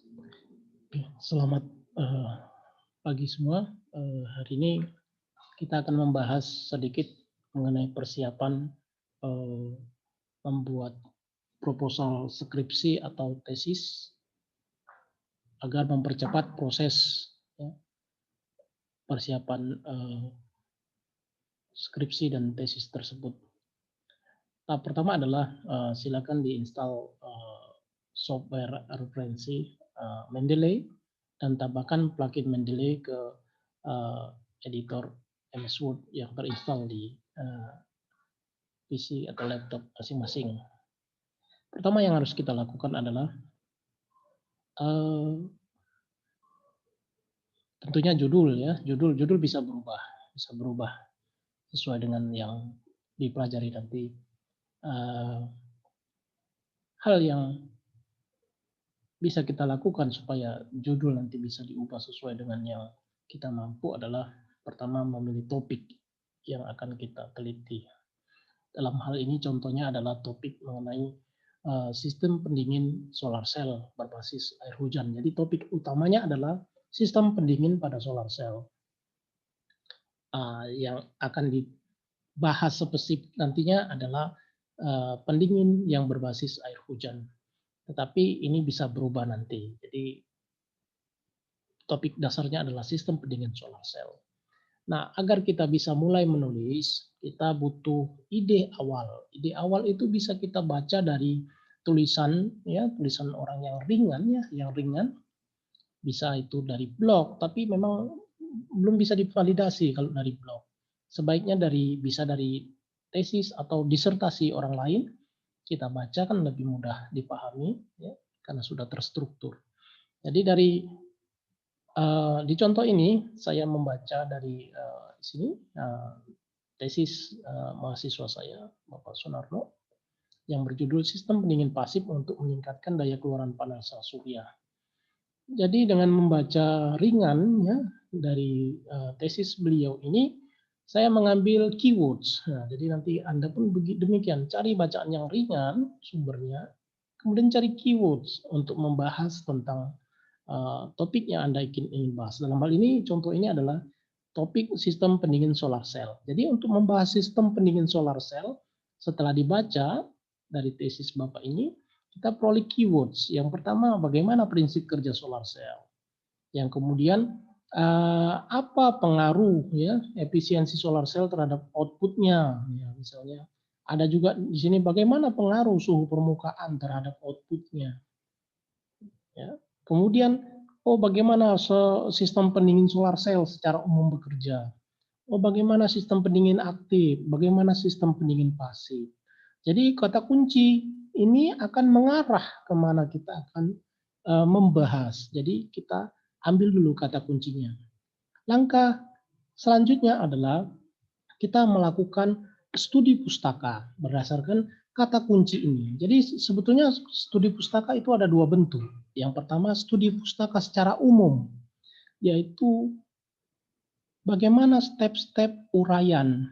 Oke, selamat pagi semua. Hari ini kita akan membahas sedikit mengenai persiapan eh, membuat proposal skripsi atau tesis agar mempercepat proses ya, persiapan skripsi dan tesis tersebut. Tahap pertama adalah silakan diinstal software referensi Mendeley dan tambahkan plugin Mendeley ke editor MS Word yang terinstall di PC atau laptop masing-masing. Pertama yang harus kita lakukan adalah tentunya judul ya. Judul bisa berubah sesuai dengan yang dipelajari nanti. Hal yang bisa kita lakukan supaya judul nanti bisa diubah sesuai dengan yang kita mampu adalah pertama memilih topik yang akan kita teliti. Dalam hal ini contohnya adalah topik mengenai sistem pendingin solar cell berbasis air hujan. Jadi topik utamanya adalah sistem pendingin pada solar cell. Yang akan dibahas spesifik nantinya adalah pendingin yang berbasis air hujan. Tetapi ini bisa berubah nanti. Jadi topik dasarnya adalah sistem pendingin solar cell. Nah, agar kita bisa mulai menulis, kita butuh ide awal. Ide awal itu bisa kita baca dari tulisan ya, tulisan orang yang ringan ya, yang ringan. Bisa itu dari blog, tapi memang belum bisa divalidasi kalau dari blog. Sebaiknya bisa dari tesis atau disertasi orang lain, kita baca kan lebih mudah dipahami ya, karena sudah terstruktur. Jadi di contoh ini saya membaca dari sini tesis mahasiswa saya Bapak Sunarno yang berjudul Sistem Pendingin Pasif untuk Meningkatkan Daya Keluaran Panel Surya. Jadi dengan membaca ringan ya dari tesis beliau ini, saya mengambil keywords. Nah, jadi nanti Anda pun demikian, cari bacaan yang ringan sumbernya, kemudian cari keywords untuk membahas tentang topik yang Anda ingin bahas. Dalam hal ini, contoh ini adalah topik sistem pendingin solar cell. Jadi untuk membahas sistem pendingin solar cell, setelah dibaca dari tesis Bapak ini, kita peroleh keywords. Yang pertama, bagaimana prinsip kerja solar cell. Yang kemudian, apa pengaruh ya efisiensi solar cell terhadap outputnya. Ya, misalnya, ada juga di sini bagaimana pengaruh suhu permukaan terhadap outputnya. Ya. Kemudian, bagaimana sistem pendingin solar cell secara umum bekerja. Bagaimana sistem pendingin aktif, bagaimana sistem pendingin pasif. Jadi kata kunci ini akan mengarah kemana kita akan membahas. Jadi kita ambil dulu kata kuncinya. Langkah selanjutnya adalah kita melakukan studi pustaka berdasarkan kata kunci ini. Jadi sebetulnya studi pustaka itu ada dua bentuk. Yang pertama studi pustaka secara umum, yaitu bagaimana step-step uraian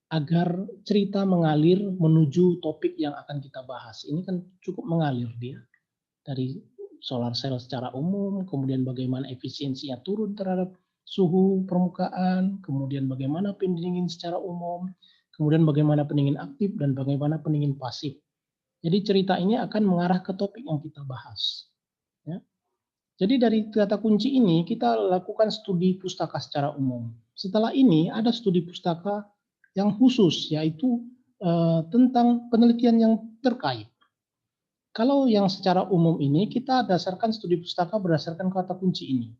agar cerita mengalir menuju topik yang akan kita bahas. Ini kan cukup mengalir dia. Dari solar cell secara umum, kemudian bagaimana efisiensinya turun terhadap suhu permukaan, kemudian bagaimana pendingin secara umum, kemudian bagaimana pendingin aktif, dan bagaimana pendingin pasif. Jadi cerita ini akan mengarah ke topik yang kita bahas. Ya. Jadi dari kata kunci ini kita lakukan studi pustaka secara umum. Setelah ini ada studi pustaka yang khusus, yaitu tentang penelitian yang terkait. Kalau yang secara umum ini kita dasarkan studi pustaka berdasarkan kata kunci ini.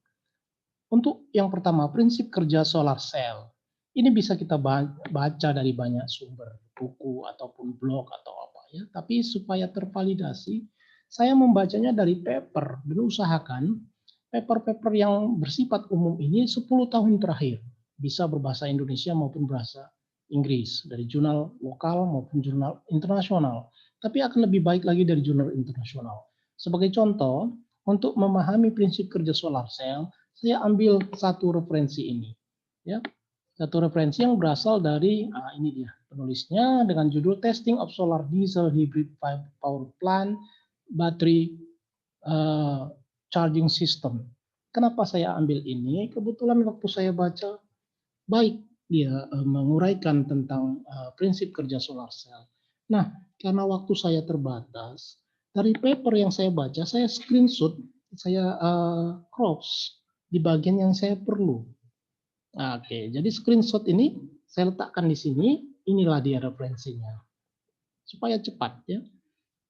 Untuk yang pertama, prinsip kerja solar cell. Ini bisa kita baca dari banyak sumber, buku ataupun blog atau apa ya. Tapi supaya tervalidasi, saya membacanya dari paper dan usahakan paper-paper yang bersifat umum ini 10 tahun terakhir. Bisa berbahasa Indonesia maupun bahasa Inggris, dari jurnal lokal maupun jurnal internasional. Tapi akan lebih baik lagi dari jurnal internasional. Sebagai contoh, untuk memahami prinsip kerja solar cell, saya ambil satu referensi ini. Ya, satu referensi yang berasal dari, ini dia penulisnya dengan judul Testing of Solar Diesel Hybrid Power Plant Battery charging system. Kenapa saya ambil ini? Kebetulan waktu saya baca, baik dia menguraikan tentang prinsip kerja solar cell. Nah, karena waktu saya terbatas, dari paper yang saya baca, saya screenshot, saya cross di bagian yang saya perlu. Nah, oke, jadi screenshot ini saya letakkan di sini, inilah dia referensinya. Supaya cepat ya.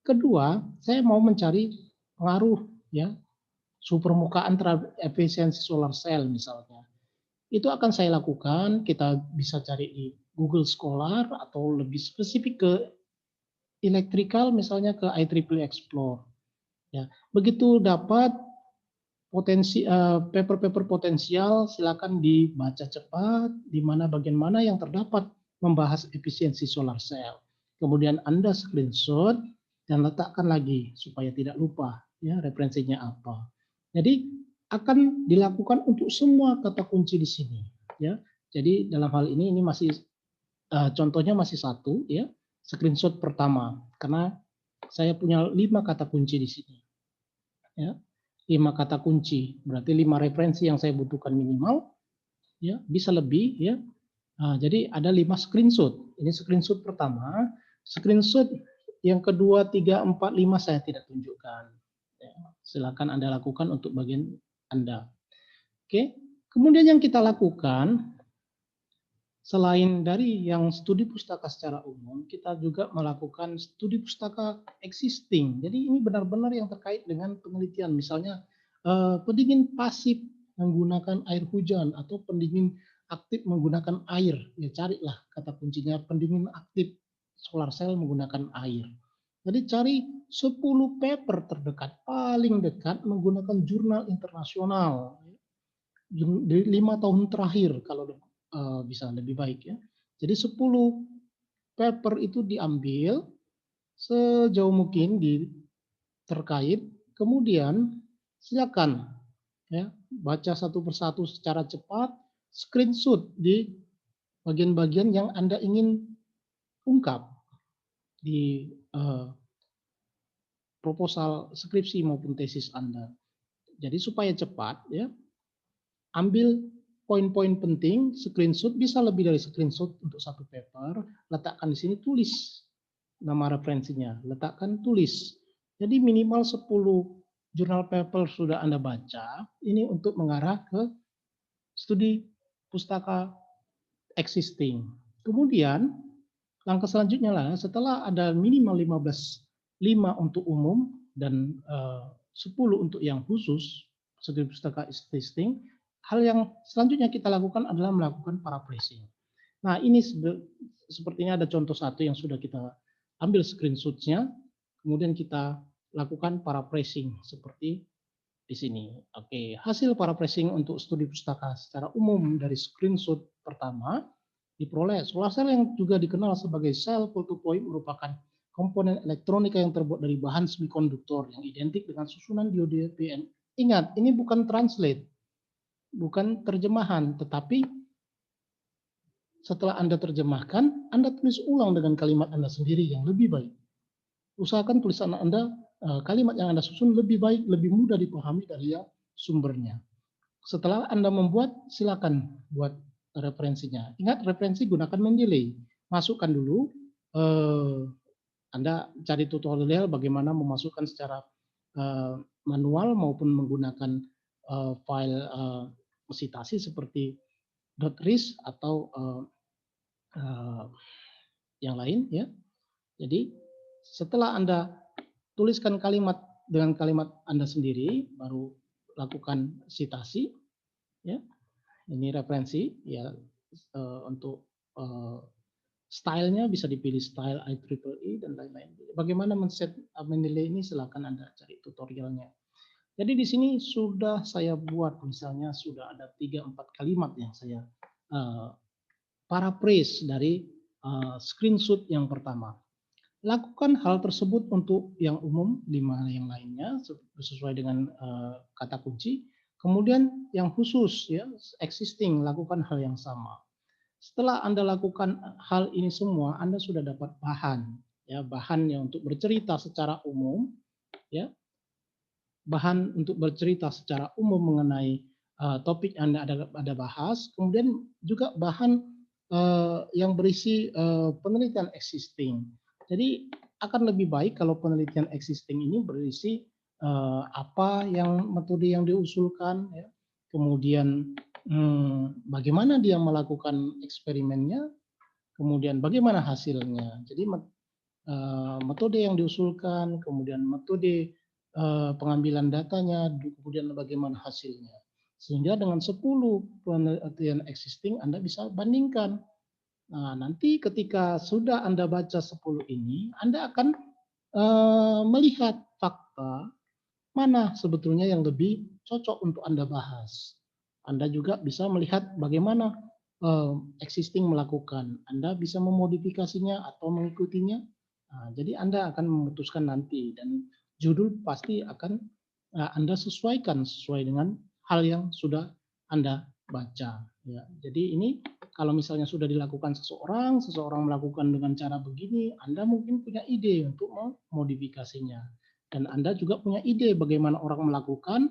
Kedua, saya mau mencari pengaruh ya, suhu permukaan terhadap efisiensi solar cell misalnya. Itu akan saya lakukan, kita bisa cari di Google Scholar atau lebih spesifik ke electrical misalnya ke IEEE Explore. Ya, begitu dapat potensi paper-paper potensial silakan dibaca cepat di mana bagian mana yang terdapat membahas efisiensi solar cell. Kemudian Anda screenshot dan letakkan lagi supaya tidak lupa ya referensinya apa. Jadi akan dilakukan untuk semua kata kunci di sini ya. Jadi dalam hal ini masih contohnya masih satu ya, screenshot pertama karena saya punya 5 kata kunci di sini. Ya. 5 kata kunci, berarti 5 referensi yang saya butuhkan minimal, ya bisa lebih ya. Nah, jadi ada 5 screenshot. Ini screenshot pertama, screenshot yang kedua, 3, 4, 5 saya tidak tunjukkan. Ya, silakan Anda lakukan untuk bagian Anda. Oke, kemudian yang kita lakukan selain dari yang studi pustaka secara umum, kita juga melakukan studi pustaka existing. Jadi ini benar-benar yang terkait dengan penelitian. Misalnya pendingin pasif menggunakan air hujan atau pendingin aktif menggunakan air. Ya carilah kata kuncinya pendingin aktif solar cell menggunakan air. Jadi cari 10 paper terdekat, paling dekat menggunakan jurnal internasional. Di 5 tahun terakhir kalau bisa lebih baik ya. Jadi 10 paper itu diambil sejauh mungkin terkait, kemudian silakan ya baca satu persatu secara cepat, screenshot di bagian-bagian yang Anda ingin ungkap di proposal skripsi maupun tesis Anda. Jadi supaya cepat ya, ambil poin-poin penting, screenshot, bisa lebih dari screenshot untuk satu paper, letakkan di sini, tulis nama referensinya, letakkan, tulis. Jadi minimal 10 jurnal paper sudah Anda baca, ini untuk mengarah ke studi pustaka existing. Kemudian, langkah selanjutnya lah, setelah ada minimal 5 untuk umum dan 10 untuk yang khusus, studi pustaka existing, hal yang selanjutnya kita lakukan adalah melakukan paraphrasing. Nah, ini sepertinya ada contoh satu yang sudah kita ambil screenshot-nya, kemudian kita lakukan paraphrasing seperti di sini. Oke, hasil paraphrasing untuk studi pustaka secara umum dari screenshot pertama diperoleh. Solar cell yang juga dikenal sebagai sel photopoid merupakan komponen elektronika yang terbuat dari bahan semikonduktor yang identik dengan susunan diode PN. Ingat, ini bukan translate, bukan terjemahan, tetapi setelah Anda terjemahkan, Anda tulis ulang dengan kalimat Anda sendiri yang lebih baik. Usahakan tulisan Anda, kalimat yang Anda susun lebih baik, lebih mudah dipahami dari yang sumbernya. Setelah Anda membuat, silakan buat referensinya. Ingat, referensi gunakan Mendeley. Masukkan dulu, Anda cari tutorial bagaimana memasukkan secara manual maupun menggunakan file sitasi seperti .ris atau yang lain ya. Jadi setelah Anda tuliskan kalimat dengan kalimat Anda sendiri, baru lakukan sitasi ya. Ini referensi ya, untuk stylenya bisa dipilih style IEEE dan lain-lain. Bagaimana men-set Mendeley ini silakan Anda cari tutorialnya. Jadi di sini sudah saya buat, misalnya sudah ada 3-4 kalimat yang saya paraphrase dari screenshot yang pertama. Lakukan hal tersebut untuk yang umum, 5 yang lainnya sesuai dengan kata kunci. Kemudian yang khusus ya, existing, lakukan hal yang sama. Setelah Anda lakukan hal ini semua, Anda sudah dapat bahan ya, bahannya untuk bercerita secara umum ya. bahan untuk bercerita secara umum mengenai topik yang Anda bahas, kemudian juga bahan yang berisi penelitian existing. Jadi akan lebih baik kalau penelitian existing ini berisi apa yang metode yang diusulkan, ya, kemudian bagaimana dia melakukan eksperimennya, kemudian bagaimana hasilnya. Jadi metode yang diusulkan, kemudian metode pengambilan datanya, kemudian bagaimana hasilnya. Sehingga dengan 10 penelitian existing Anda bisa bandingkan. Nah, nanti ketika sudah Anda baca 10 ini, Anda akan melihat fakta mana sebetulnya yang lebih cocok untuk Anda bahas. Anda juga bisa melihat bagaimana existing melakukan. Anda bisa memodifikasinya atau mengikutinya. Nah, jadi Anda akan memutuskan nanti dan judul pasti akan Anda sesuaikan sesuai dengan hal yang sudah Anda baca. Ya, jadi ini kalau misalnya sudah dilakukan seseorang melakukan dengan cara begini, Anda mungkin punya ide untuk memodifikasinya. Dan Anda juga punya ide bagaimana orang melakukan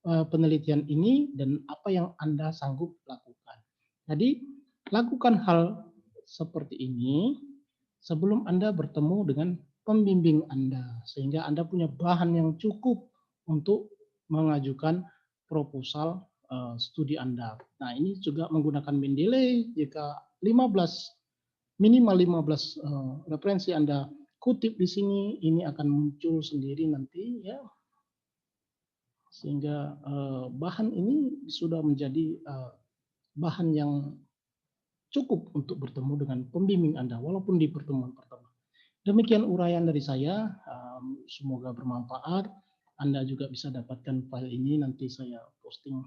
penelitian ini dan apa yang Anda sanggup lakukan. Jadi, lakukan hal seperti ini sebelum Anda bertemu dengan pembimbing Anda, sehingga Anda punya bahan yang cukup untuk mengajukan proposal studi Anda. Nah, ini juga menggunakan Mendeley. Jika 15 minimal 15 referensi Anda kutip di sini, ini akan muncul sendiri nanti, ya, sehingga bahan ini sudah menjadi bahan yang cukup untuk bertemu dengan pembimbing Anda walaupun di pertemuan pertama. Demikian uraian dari saya, semoga bermanfaat. Anda juga bisa dapatkan file ini, nanti saya posting